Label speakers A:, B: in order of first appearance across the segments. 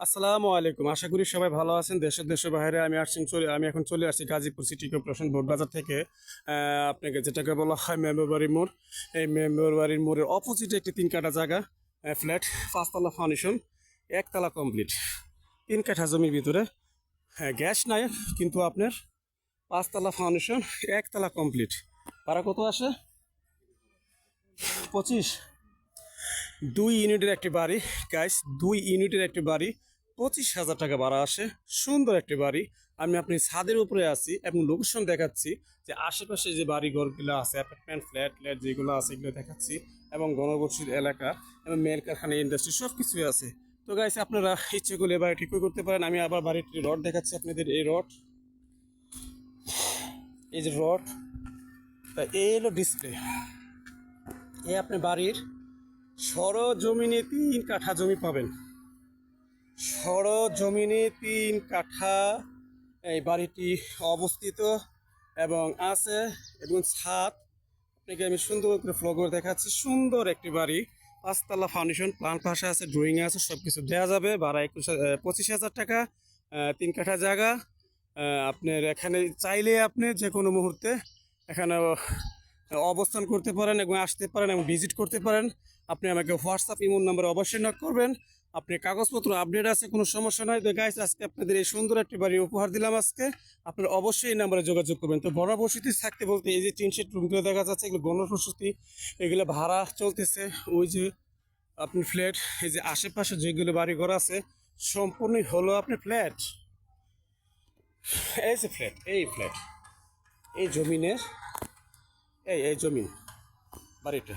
A: আসসালামু আলাইকুম। আশা করি সবাই ভালো আছেন। দেশের বাইরে আমি এখন চলে আসছি গাজীপুর সিটি কর্পোরেশন বোর্ড বাজার থেকে। আপনাকে যেটাকে বলা হয় মেম্বার বাড়ির মোড়। এই মেম্বার বাড়ির মোড়ের অপোজিটে একটি 3 কাঠা জায়গা, ফ্ল্যাট, 5 তলা ফাউন্ডেশন, 1 তলা কমপ্লিট, 3 কাঠা জমির ভিতরে। হ্যাঁ, গ্যাস নাই, কিন্তু আপনার 5 তলা ফাউন্ডেশন, 1 তলা কমপ্লিট। ভাড়া কত আসে? 25। 2 ইউনিটের একটি বাড়ি, গাইস, 2 ইউনিটের একটি বাড়ি, 25,000 টাকা ভাড়া আসে। সুন্দর একটি বাড়ি। আমি আপনি ছাদের উপরে আছি এবং লোকেশন দেখাচ্ছি যে আশেপাশে যে বাড়িঘরগুলো আছে, অ্যাপার্টমেন্ট, ফ্ল্যাট যেগুলো আছে এগুলো দেখাচ্ছি, এবং গণবসতির এলাকা এবং মেল কারখানা, ইন্ডাস্ট্রি সব কিছুই আছে। তো গাইস, আপনারা ইচ্ছে করলে বাড়িটি ক্রয় করতে পারেন। আমি আবার বাড়িটির রড দেখাচ্ছি আপনাদের। এই রড, এই যে রড, তা এই হলো ডিসপ্লে। এই আপনি বাড়ির সরজমিনে 3 কাঠা জমি পাবেন। সরজমিনে 3 কাঠা এই বাড়িটি অবস্থিত এবং আছে, এবং ছাদ আপনাকে আমি সুন্দর করে ফ্লো করে দেখাচ্ছি। সুন্দর একটি বাড়ি, 5 তলা ফাউন্ডেশন, প্ল্যান পাশে আছে, ড্রয়িং আছে, সব কিছু দেওয়া যাবে। ভাড়া 25,000 টাকা, 3 কাঠা জায়গা। আপনার এখানে চাইলে আপনি যে কোনো মুহূর্তে এখানে অবস্থান করতে পারেন এবং আসতে পারেন এবং ভিজিট করতে পারেন। আপনি আমাকে হোয়াটসঅ্যাপ, ইমো নাম্বারে অবশ্যই নক করবেন। আপনি কাগজপত্র আপডেট আছে, কোনো সমস্যা নয়। তো গাইস, আজকে আপনাদের এই সুন্দর একটি বাড়ি উপহার দিলাম আজকে। আপনারা অবশ্যই এই নাম্বারে যোগাযোগ করবেন। তো গণবসতি থাকতে বলতে এই যে টিন শেড রুমগুলো দেখা যাচ্ছে, এগুলো গণবসতি, এগুলো ভাড়া চলতেছে। ওই যে আপনি ফ্ল্যাট, এই যে আশেপাশে যেগুলো বাড়িঘর আছে সম্পূর্ণই হলো আপনার ফ্ল্যাট। এই যে ফ্ল্যাট, এই ফ্ল্যাট, এই জমিনের, এই জমিন বাড়িটা।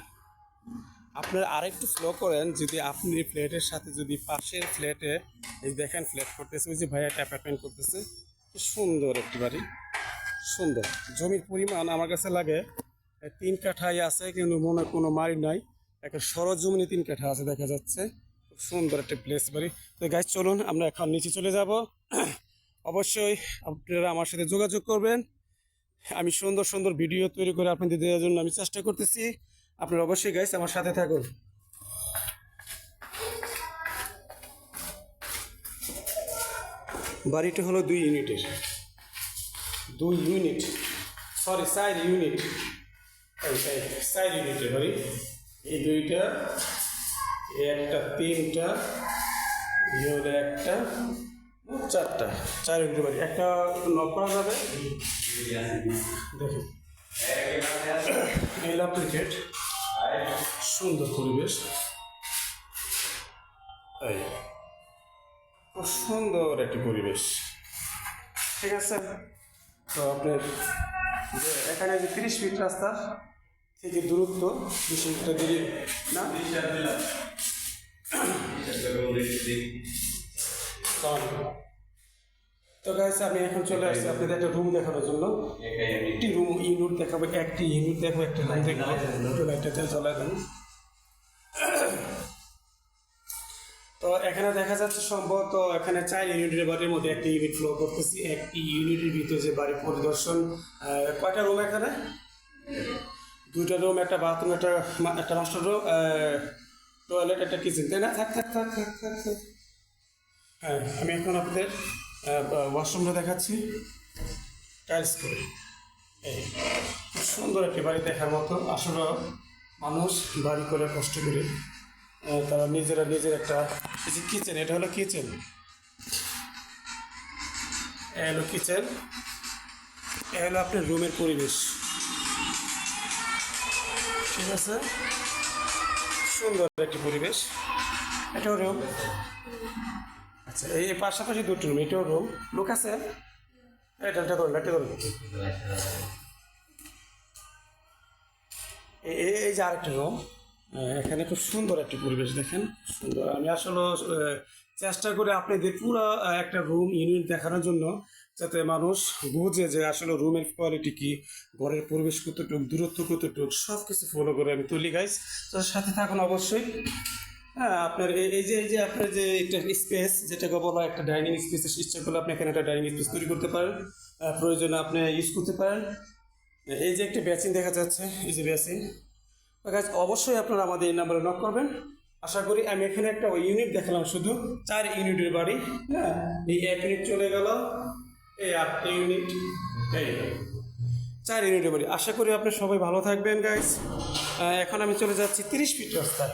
A: আপনার আরেকটু স্লো করেন, যদি আপনি ফ্ল্যাটের সাথে যদি পাশের ফ্ল্যাটে এই দেখেন ফ্ল্যাট করতেছে, ওই যে ভাইয়া একটা অ্যাপার্টমেন্ট করতেছে। সুন্দর একটি বাড়ি, সুন্দর। জমির পরিমাণ আমার কাছে লাগে 3 কাঠাই আছে, কিন্তু মনে কোনো মারি নাই। একটা সরজমিনে 3 কাঠা আছে দেখা যাচ্ছে। খুব সুন্দর একটা প্লেস বাড়ি। তো গাইস, চলুন আমরা এখন নিচে চলে যাব। অবশ্যই আপনারা আমার সাথে যোগাযোগ করবেন। আমি সুন্দর সুন্দর ভিডিও তৈরি করে আপনাদের দেওয়ার জন্য আমি চেষ্টা করতেছি। আপনারা অবশ্যই গাইস আমার সাথে থাকুন। বাড়িটা হলো 2 ইউনিটের, 2 ইউনিট, সরি 4 ইউনিট, এই 4 ইউনিটের বাড়ি। এই দুইটা, এই একটা, 3টা, এই হলো একটা, মোট 4টা, 4 ইউনিটের বাড়ি। একটা নক করা যাবে, দেখুন। এই ক্রিকেট, সুন্দর পরিবেশ, এই খুব সুন্দর একটি পরিবেশ। ঠিক আছে। তো আপনার যে এখানে যে 30 ফিট রাস্তা থেকে দূরত্ব, 20 মিটার দেরি না। তো গাইস, আমি এখন চলে আসছি আপনাদের একটা রুম দেখানোর জন্য। একটি ইউনিট দেখাবো, একটা রুম দেখাবো। লাইটটা জ্বলা দেন। তো এখানে দেখা যাচ্ছে সম্ভবত এখানে 4 ইউনিটের বাড়ির মধ্যে একটি ইউনিট ফ্লো করতেছি। একটি ইউনিটের ভিতরে যে বাড়ির পরিদর্শন, কয়টা রুম এখানে? 2টা রুম, একটা বাথরুম, একটা মাস্টার রুম, টয়লেট, একটা কিচেন, তাই না? থাক থাক থাক থাক থাক থাক। হ্যাঁ, আমি এখন আপনাদের ওয়াশরুমটা দেখাচ্ছি, টাইলস করে। এই খুব সুন্দর একটি বাড়ি দেখার মতো। আসলে মানুষ বাড়ি করে কষ্ট করে তারা নিজের একটা, এই যে কিচেন, এটা হলো কিচেন, এ হলো কিচেন, এ হলো আপনার রুমের পরিবেশ। ঠিক আছে, সুন্দর একটি পরিবেশ। এটাও রুম। আচ্ছা, এই পাশাপাশি 2টি রুম, এটাও রুম। লোক আছে, এটা ধরুন, এটা ধরুন। এই যে আরেকটা রুম। এখানে খুব সুন্দর একটি পরিবেশ, দেখেন, সুন্দর। আমি আসলে চেষ্টা করি আপনাদের পুরো একটা রুম ইউনিট দেখানোর জন্য, যাতে মানুষ বুঝে যে আসলে রুমের কোয়ালিটি কি, ঘরের পরিবেশ কতটুকু, দূরত্ব কতটুকু, সব কিছু ফলো করে আমি তুলি গাইস। তো সাথে থাকুন অবশ্যই। হ্যাঁ, আপনার এই যে আপনার যে একটা স্পেস, যেটাকে বলা একটা ডাইনিং স্পেস, ইচ্ছা করলে আপনি এখানে একটা ডাইনিং স্পেস তৈরি করতে পারেন, প্রয়োজনে আপনি ইউজ করতে পারেন। এই যে একটা বেসিন দেখা যাচ্ছে, এই যে বেসিন। অবশ্যই আপনারা আমাদের এই নাম্বারে নক করবেন। আশা করি আমি এখানে একটা ওই ইউনিট দেখালাম শুধু 4 ইউনিটের বাড়ি। হ্যাঁ, এই 1 ইউনিট চলে গেল, এই 8 ইউনিট, এই 4 ইউনিটের বাড়ি। আশা করি আপনি সবাই ভালো থাকবেন গাইস। এখন আমি চলে যাচ্ছি 30 ফিট রাস্তায়।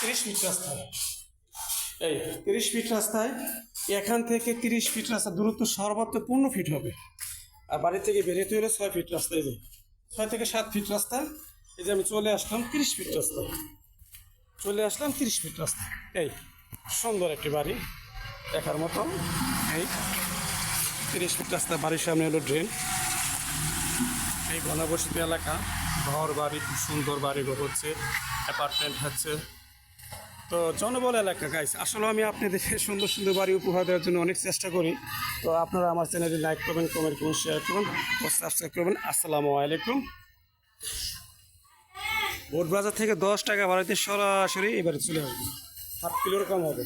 A: 30 ফিট রাস্তায়, এই 30 ফিট রাস্তায়, এখান থেকে 30 ফিট রাস্তা দূরত্ব সর্বোচ্চ 15 ফিট হবে। আর বাড়ি থেকে বেরোতে হলে 6 ফিট রাস্তা, এই যে 6 থেকে 7 ফিট রাস্তা। এই যে আমি চলে আসলাম 30 ফিট রাস্তায়, চলে আসলাম 30 ফিট রাস্তা। এই সুন্দর একটি বাড়ি দেখার মতন। এই 30 ফিট রাস্তা, বাড়ির সামনে হলো ড্রেন। এই ঘনবসতি এলাকা, ঘর বাড়ি, খুব সুন্দর বাড়িঘর হচ্ছে, অ্যাপার্টমেন্ট হচ্ছে। তো জনবল এলাকা গাইস। আসলে আমি আপনাদেরকে সুন্দর সুন্দর বাড়ি উপহার দেওয়ার জন্য অনেক চেষ্টা করি। তো আপনারা আমার চ্যানেলে লাইক করবেন, কমেন্ট করবেন, শেয়ার করবেন ও সাবস্ক্রাইব করবেন। আসসালামু আলাইকুম। বোট বাজার থেকে 10 টাকা বাড়িতে সরাসরি এবারে চলে আসবে, 7 কিলোর কম হবে।